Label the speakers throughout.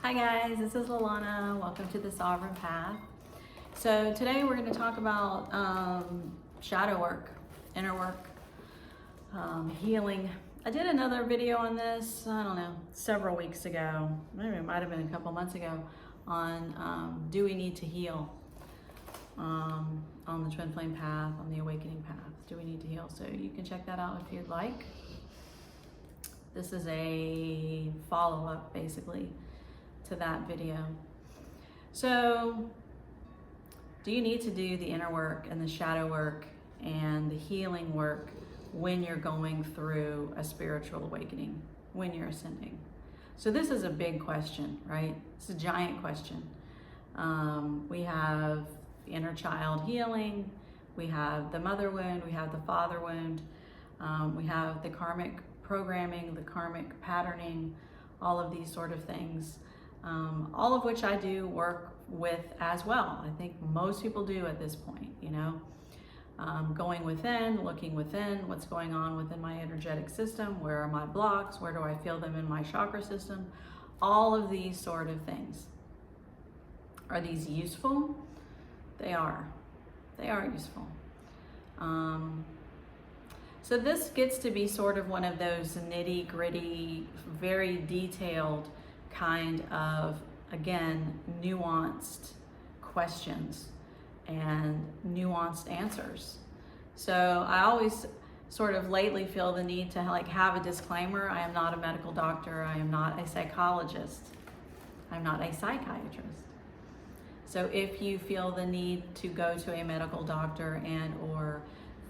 Speaker 1: Hi guys, this is Lalana. Welcome to the Sovereign Path. So today we're going to talk about shadow work, inner work, healing. I did another video on this, I don't know, several weeks ago, maybe it might have been a couple months ago, on do we need to heal on the Twin Flame Path, on the Awakening Path. Do we need to heal? So you can check that out if you'd like. This is a follow-up basically to that video. So do you need to do the inner work and the shadow work and the healing work when you're going through a spiritual awakening, when you're ascending? So this is a big question, right? It's a giant question. We have the inner child healing, we have the mother wound, we have the father wound, we have the karmic programming, the karmic patterning, all of these sort of things, all of which I do work with as well. I think most people do at this point, you know, going within, looking within, what's going on within my energetic system, where are my blocks, where do I feel them in my chakra system, all of these sort of things. Are these useful? They are useful. So this gets to be sort of one of those nitty gritty, very detailed kind of, again, nuanced questions and nuanced answers. So I always sort of lately feel the need to like have a disclaimer. I am not a medical doctor. I am not a psychologist. I'm not a psychiatrist. So if you feel the need to go to a medical doctor and or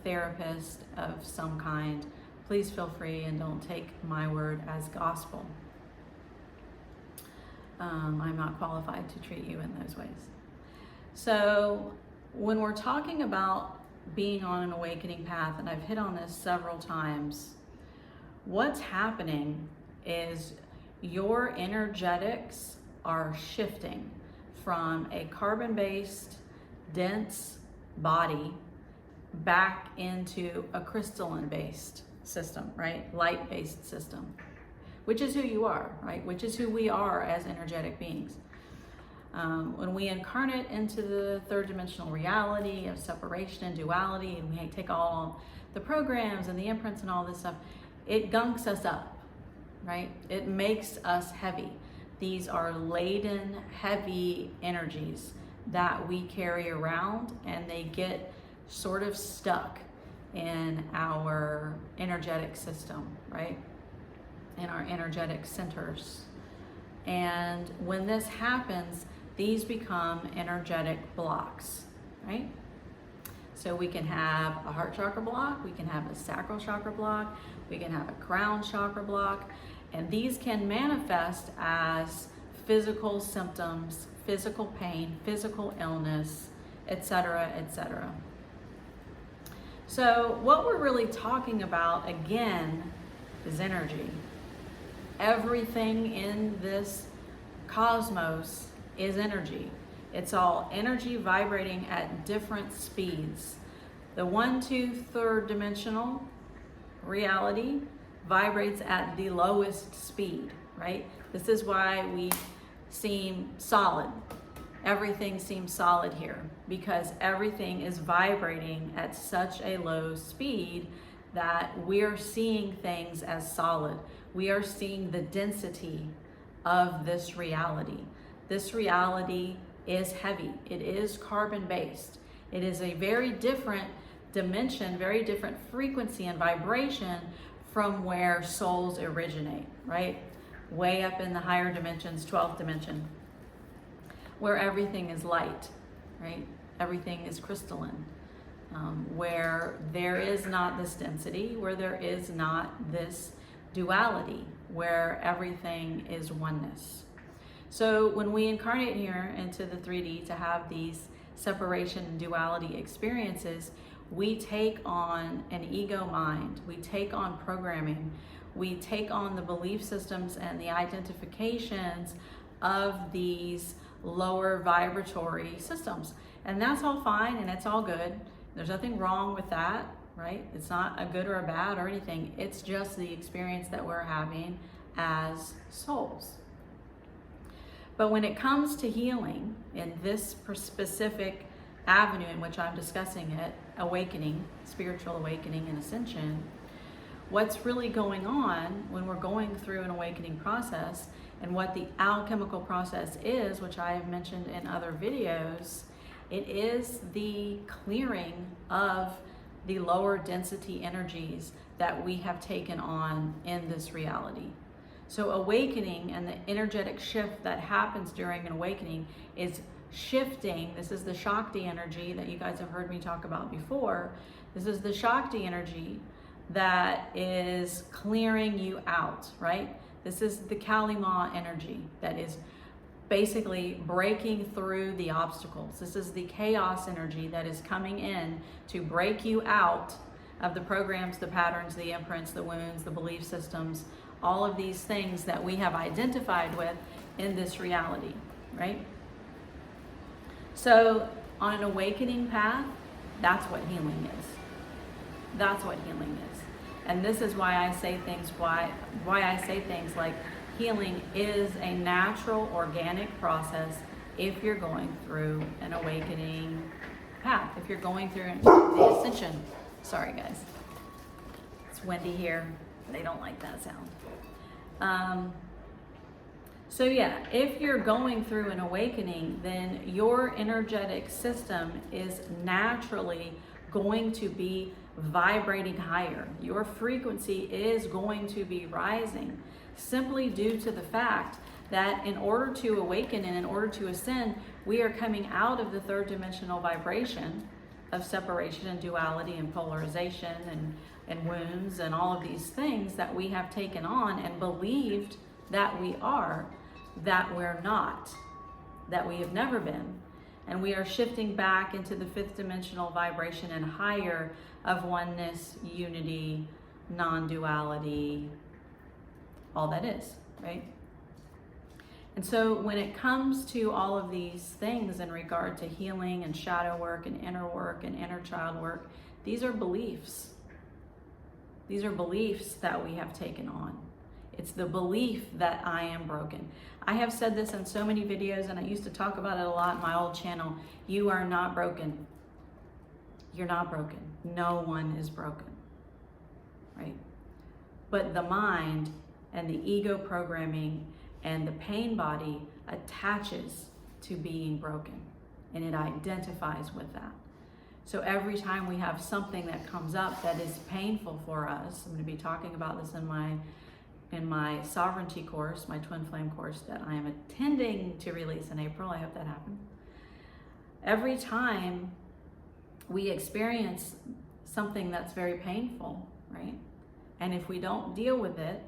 Speaker 1: therapist of some kind, please feel free and don't take my word as gospel. I'm not qualified to treat you in those ways. So when we're talking about being on an awakening path, and I've hit on this several times, what's happening is your energetics are shifting from a carbon-based, dense body back into a crystalline-based system, right? Light-based system, which is who you are, right? Which is who we are as energetic beings. When we incarnate into the third dimensional reality of separation and duality, and we take all the programs and the imprints and all this stuff, it gunks us up, right? It makes us heavy. These are laden, heavy energies that we carry around, and they get sort of stuck in our energetic system, right? In our energetic centers. And when this happens, these become energetic blocks, right? So we can have a heart chakra block, we can have a sacral chakra block, we can have a crown chakra block, and these can manifest as physical symptoms, physical pain, physical illness, etc., etc. So what we're really talking about, again, is energy. Everything in this cosmos is energy. It's all energy vibrating at different speeds. The 1, 2, third dimensional reality vibrates at the lowest speed, right? This is why we seem solid. Everything seems solid here because everything is vibrating at such a low speed that we're seeing things as solid. We are seeing the density of this reality. This reality is heavy. It is carbon-based. It is a very different dimension, very different frequency and vibration from where souls originate, right? Way up in the higher dimensions, 12th dimension, where everything is light, right? Everything is crystalline, where there is not this density, where there is not this duality, where everything is oneness. So when we incarnate here into the 3D to have these separation and duality experiences, we take on an ego mind, we take on programming, we take on the belief systems and the identifications of these lower vibratory systems. And that's all fine and it's all good. There's nothing wrong with that, right? It's not a good or a bad or anything. It's just the experience that we're having as souls. But when it comes to healing in this specific avenue in which I'm discussing it, awakening, spiritual awakening and ascension, what's really going on when we're going through an awakening process, and what the alchemical process is, which I have mentioned in other videos, it is the clearing of the lower density energies that we have taken on in this reality. So awakening and the energetic shift that happens during an awakening is shifting. This is the Shakti energy that you guys have heard me talk about before. This is the Shakti energy that is clearing you out, right? This is the Kali Ma energy that is basically breaking through the obstacles. This is the chaos energy that is coming in to break you out of the programs, the patterns, the imprints, the wounds, the belief systems, all of these things that we have identified with in this reality, right? So on an awakening path, that's what healing is. That's what healing is. And this is why I say things, why I say things like healing is a natural, organic process if you're going through an awakening path, if you're going through the ascension. Sorry guys, it's windy here. They don't like that sound. So yeah, if you're going through an awakening, then your energetic system is naturally going to be vibrating higher. Your frequency is going to be rising simply due to the fact that in order to awaken and in order to ascend, we are coming out of the third dimensional vibration of separation and duality and polarization and wounds and all of these things that we have taken on and believed that we are, that we're not, that we have never been. And we are shifting back into the fifth dimensional vibration and higher of oneness, unity, non-duality, all that is, right? And so when it comes to all of these things in regard to healing and shadow work and inner child work, these are beliefs. These are beliefs that we have taken on. It's the belief that I am broken. I have said this in so many videos, and I used to talk about it a lot in my old channel. You are not broken. You're not broken. No one is broken, right? But the mind and the ego programming and the pain body attaches to being broken, and it identifies with that. So every time we have something that comes up that is painful for us, I'm going to be talking about this in my sovereignty course, my Twin Flame course that I am intending to release in April. I hope that happens. Every time we experience something that's very painful, right? And if we don't deal with it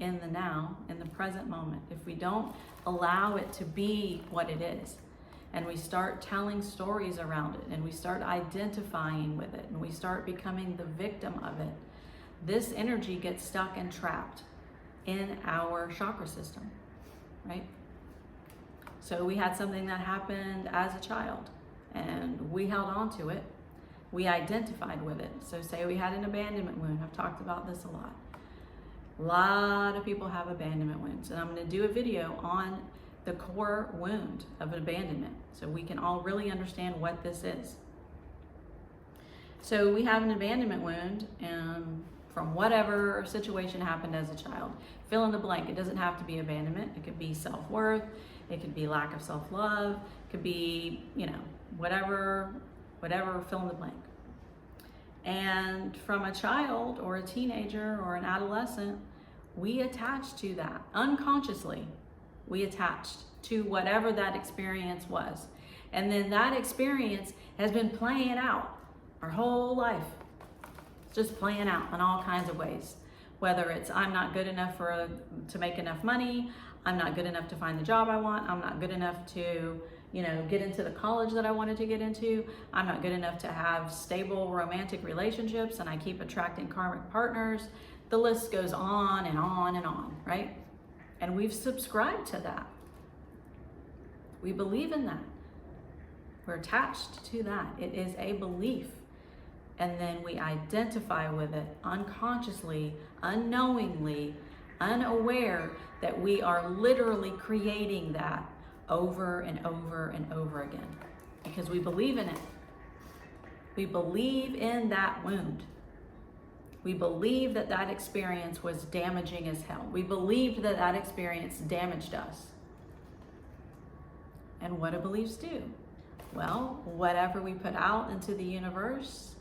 Speaker 1: in the now, in the present moment, if we don't allow it to be what it is, and we start telling stories around it, and we start identifying with it, and we start becoming the victim of it, this energy gets stuck and trapped in our chakra system, right? So we had something that happened as a child, and we held on to it. We identified with it. So say we had an abandonment wound. I've talked about this a lot. A lot of people have abandonment wounds, and I'm going to do a video on the core wound of an abandonment so we can all really understand what this is. So we have an abandonment wound from whatever situation happened as a child. Fill in the blank. It doesn't have to be abandonment. It could be self-worth. It could be lack of self-love. It could be, whatever, fill in the blank. And from a child or a teenager or an adolescent, we attach to that. Unconsciously, we attached to whatever that experience was. And then that experience has been playing out our whole life. Just playing out in all kinds of ways. Whether it's I'm not good enough to make enough money, I'm not good enough to find the job I want, I'm not good enough to get into the college that I wanted to get into, I'm not good enough to have stable romantic relationships, and I keep attracting karmic partners. The list goes on and on and on, right? And we've subscribed to that. We believe in that. We're attached to that. It is a belief. And then we identify with it unconsciously, unknowingly, unaware that we are literally creating that over and over and over again because we believe in it. We believe in that wound. We believe that that experience was damaging as hell. We believed that that experience damaged us. And what do beliefs do? Well, whatever we put out into the universe,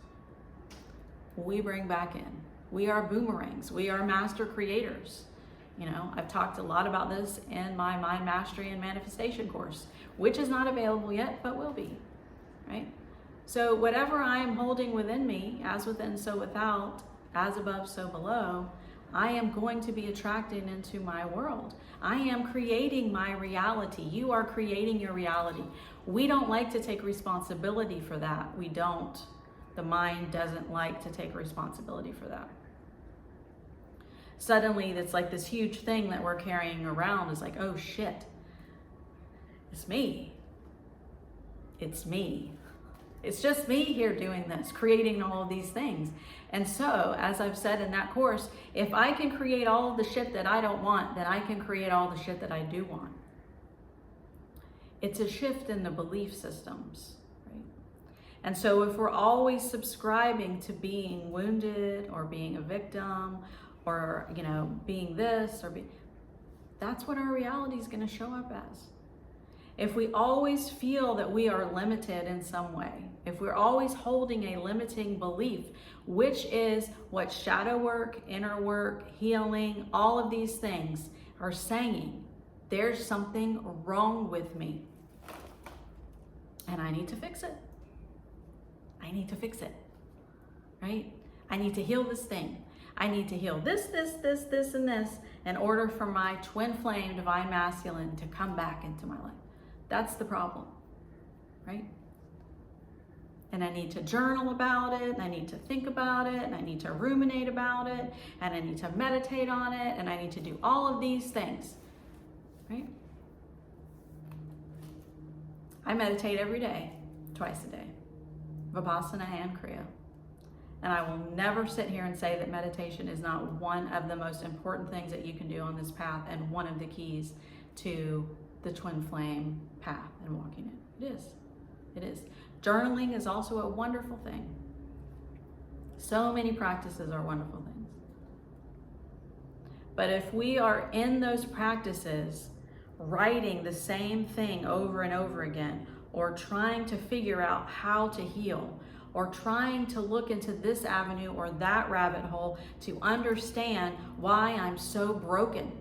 Speaker 1: we bring back in. We are boomerangs. We are master creators. You know, I've talked a lot about this in my Mind Mastery and Manifestation course, which is not available yet, but will be, right? So whatever I am holding within me, as within, so without, as above, so below, I am going to be attracting into my world. I am creating my reality. You are creating your reality. We don't like to take responsibility for that. We don't. The mind doesn't like to take responsibility for that. Suddenly, it's like this huge thing that we're carrying around is like, oh shit, it's me. It's me. It's just me here doing this, creating all of these things. And so, as I've said in that course, if I can create all of the shit that I don't want, then I can create all the shit that I do want. It's a shift in the belief systems, right? And so if we're always subscribing to being wounded or being a victim or, you know, being this or that's what our reality is going to show up as. If we always feel that we are limited in some way, if we're always holding a limiting belief, which is what shadow work, inner work, healing, all of these things are saying, there's something wrong with me and I need to fix it. I need to fix it, right? I need to heal this thing. I need to heal this, and this in order for my twin flame, divine masculine to come back into my life. That's the problem, right? And I need to journal about it, and I need to think about it, and I need to ruminate about it, and I need to meditate on it, and I need to do all of these things, right? I meditate every day, twice a day, Vipassana and Kriya. And I will never sit here and say that meditation is not one of the most important things that you can do on this path and one of the keys to the twin flame path and walking it. It is. It is. Journaling is also a wonderful thing. So many practices are wonderful things. But if we are in those practices writing the same thing over and over again, or trying to figure out how to heal, or trying to look into this avenue or that rabbit hole to understand why I'm so broken,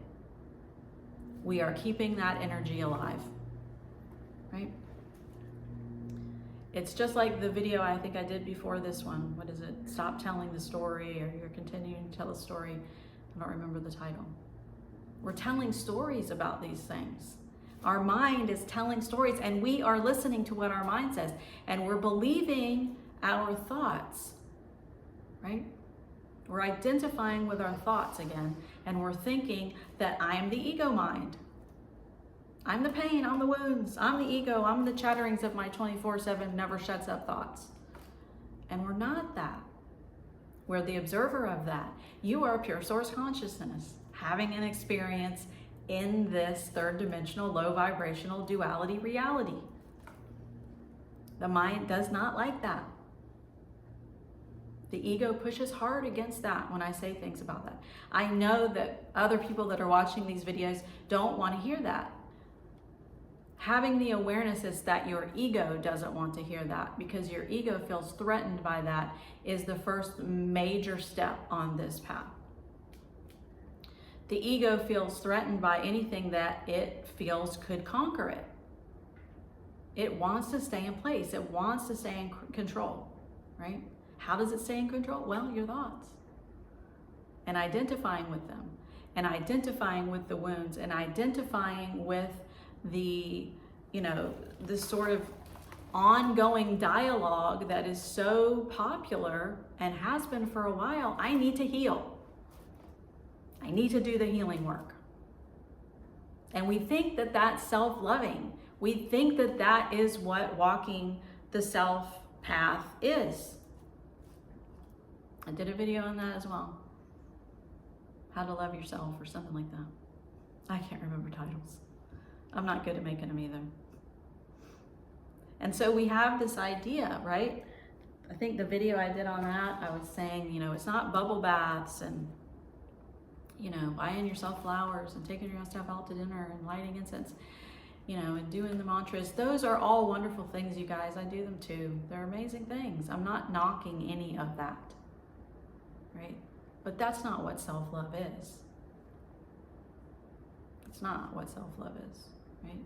Speaker 1: we are keeping that energy alive, right? It's just like the video I think I did before this one. What is it? Stop telling the story, or you're continuing to tell a story. I don't remember the title. We're telling stories about these things. Our mind is telling stories, and we are listening to what our mind says, and we're believing our thoughts, right? We're identifying with our thoughts again, and we're thinking that I'm the ego mind. I'm the pain, I'm the wounds, I'm the ego, I'm the chatterings of my 24/7 never shuts up thoughts. And we're not that. We're the observer of that. You are pure source consciousness, having an experience in this third dimensional, low vibrational duality reality. The mind does not like that. The ego pushes hard against that when I say things about that. I know that other people that are watching these videos don't want to hear that. Having the awareness is that your ego doesn't want to hear that, because your ego feels threatened by that is the first major step on this path. The ego feels threatened by anything that it feels could conquer it. It wants to stay in place. It wants to stay in control, right? How does it stay in control? Well, your thoughts. And identifying with them. And identifying with the wounds. And identifying with the, this sort of ongoing dialogue that is so popular and has been for a while. I need to heal. I need to do the healing work. And we think that that's self-loving. We think that that is what walking the self path is. I did a video on that as well. How to Love Yourself or something like that. I can't remember titles. I'm not good at making them either. And so we have this idea, right? I think the video I did on that, I was saying, you know, it's not bubble baths and, you know, buying yourself flowers and taking yourself out to dinner and lighting incense, you know, and doing the mantras. Those are all wonderful things, you guys. I do them too. They're amazing things. I'm not knocking any of that, right? But that's not what self-love is. It's not what self-love is, right?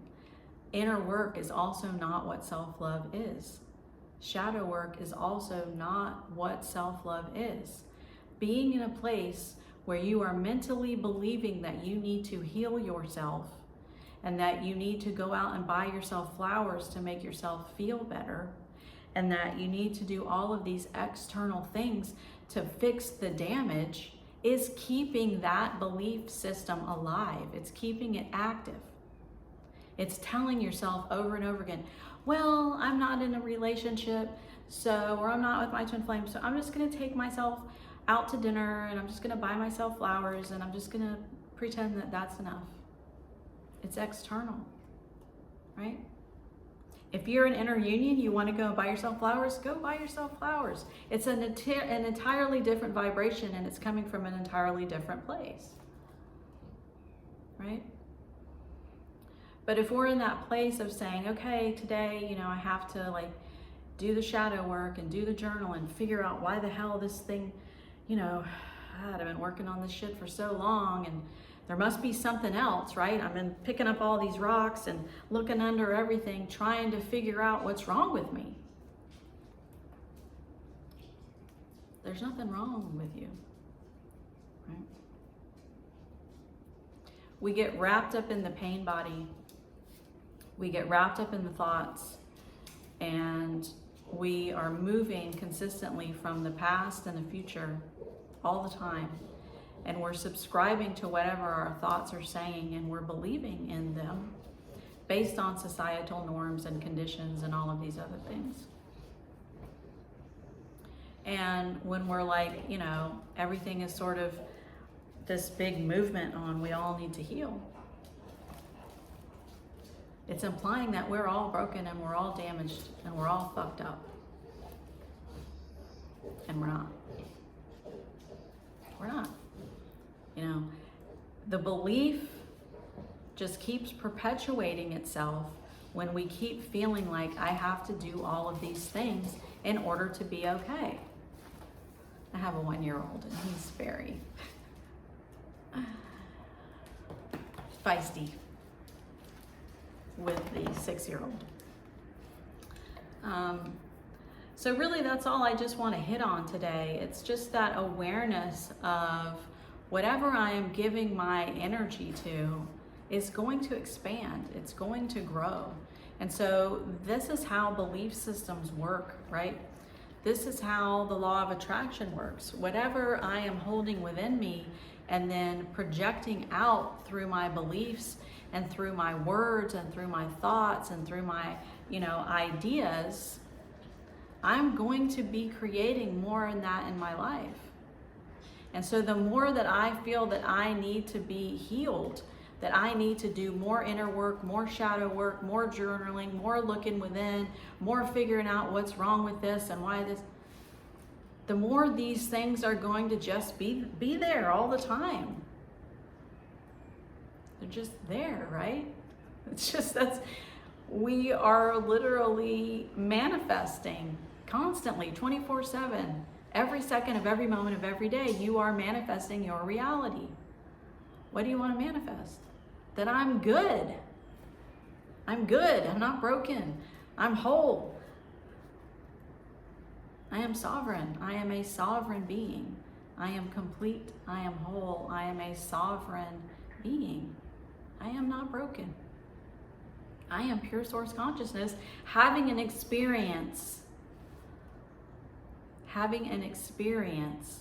Speaker 1: Inner work is also not what self-love is. Shadow work is also not what self-love is. Being in a place where you are mentally believing that you need to heal yourself and that you need to go out and buy yourself flowers to make yourself feel better, and that you need to do all of these external things to fix the damage, is keeping that belief system alive. It's keeping it active. It's telling yourself over and over again, well, I'm not in a relationship, so, or I'm not with my twin flame, so I'm just gonna take myself out to dinner and I'm just gonna buy myself flowers and I'm just gonna pretend that that's enough. It's external, right? If you're in inner union, you want to go buy yourself flowers, go buy yourself flowers. It's an entirely different vibration and it's coming from an entirely different place, right? But if we're in that place of saying, okay, today, you know, I have to like do the shadow work and do the journal and figure out why the hell this thing, you know, God, I've been working on this shit for so long and there must be something else, right? I've been picking up all these rocks and looking under everything, trying to figure out what's wrong with me. There's nothing wrong with you, right? We get wrapped up in the pain body. We get wrapped up in the thoughts, and we are moving consistently from the past and the future all the time. And we're subscribing to whatever our thoughts are saying, and we're believing in them based on societal norms and conditions and all of these other things. And when we're like, you know, everything is sort of this big movement on we all need to heal, it's implying that we're all broken and we're all damaged and we're all fucked up. And we're not. We're not. You know, the belief just keeps perpetuating itself when we keep feeling like I have to do all of these things in order to be okay. I have a 1-year-old and he's very feisty with the 6-year-old. So really that's all I just want to hit on today. It's just that awareness of whatever I am giving my energy to is going to expand. It's going to grow. And so this is how belief systems work, right? This is how the law of attraction works. Whatever I am holding within me and then projecting out through my beliefs and through my words and through my thoughts and through my, you know, ideas, I'm going to be creating more in that in my life. And so the more that I feel that I need to be healed, that I need to do more inner work, more shadow work, more journaling, more looking within, more figuring out what's wrong with this and why this, the more these things are going to just be there all the time. They're just there, right? It's just we are literally manifesting constantly, 24/7. Every second of every moment of every day, you are manifesting your reality. What do you want to manifest? That I'm good. I'm good. I'm not broken. I'm whole. I am sovereign. I am a sovereign being. I am complete. I am whole. I am a sovereign being. I am not broken. I am pure source consciousness having an experience. Having an experience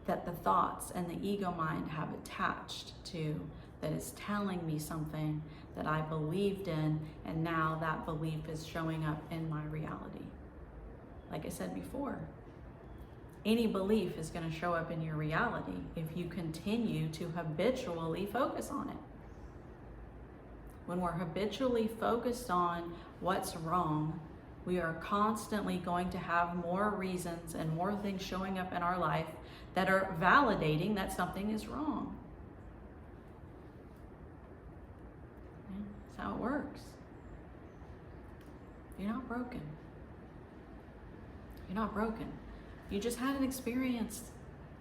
Speaker 1: that the thoughts and the ego mind have attached to, that is telling me something that I believed in, and now that belief is showing up in my reality. Like I said before, any belief is going to show up in your reality if you continue to habitually focus on it. When we're habitually focused on what's wrong, we are constantly going to have more reasons and more things showing up in our life that are validating that something is wrong. That's how it works. You're not broken. You're not broken. You just had an experience,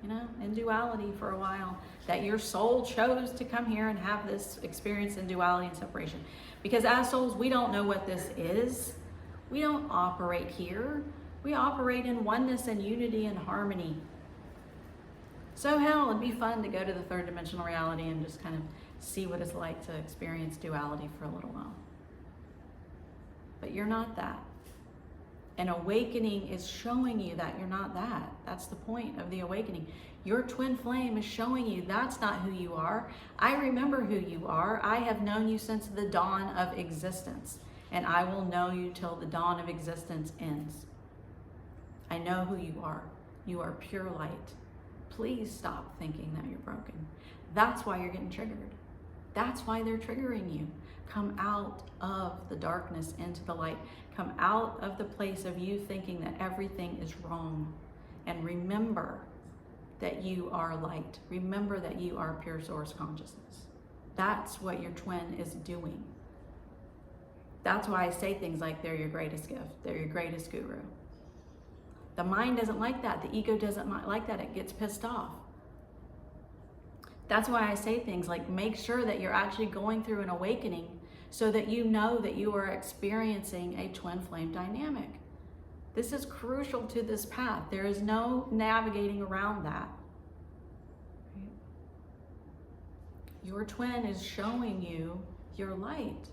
Speaker 1: in duality for a while, that your soul chose to come here and have this experience in duality and separation. Because as souls, we don't know what this is. We don't operate here. We operate in oneness and unity and harmony. So hell, it'd be fun to go to the third dimensional reality and just kind of see what it's like to experience duality for a little while. But you're not that. An awakening is showing you that you're not that. That's the point of the awakening. Your twin flame is showing you that's not who you are. I remember who you are. I have known you since the dawn of existence, and I will know you till the dawn of existence ends. I know who you are. You are pure light. Please stop thinking that you're broken. That's why you're getting triggered. That's why they're triggering you. Come out of the darkness into the light. Come out of the place of you thinking that everything is wrong. And remember that you are light. Remember that you are pure source consciousness. That's what your twin is doing. That's why I say things like they're your greatest gift. They're your greatest guru. The mind doesn't like that. The ego doesn't like that. It gets pissed off. That's why I say things like make sure that you're actually going through an awakening so that you know that you are experiencing a twin flame dynamic. This is crucial to this path. There is no navigating around that. Your twin is showing you your light.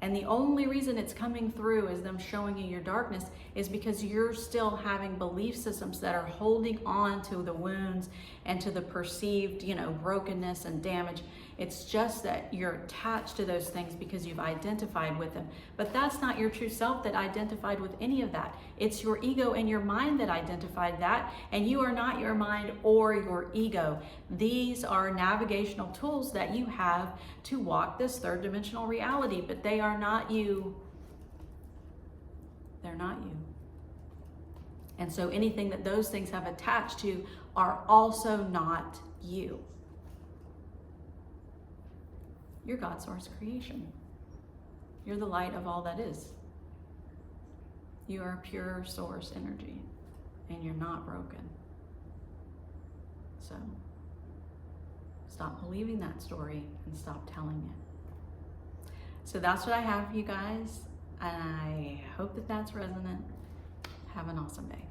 Speaker 1: And the only reason it's coming through is them showing you your darkness is because you're still having belief systems that are holding on to the wounds and to the perceived, brokenness and damage. It's just that you're attached to those things because you've identified with them. But that's not your true self that identified with any of that. It's your ego and your mind that identified that, and you are not your mind or your ego. These are navigational tools that you have to walk this third dimensional reality, but they are not you. They're not you. And so anything that those things have attached to are also not you. You're God's source creation. You're the light of all that is. You are pure source energy, and you're not broken. So stop believing that story and stop telling it. So that's what I have for you guys, and I hope that that's resonant. Have an awesome day.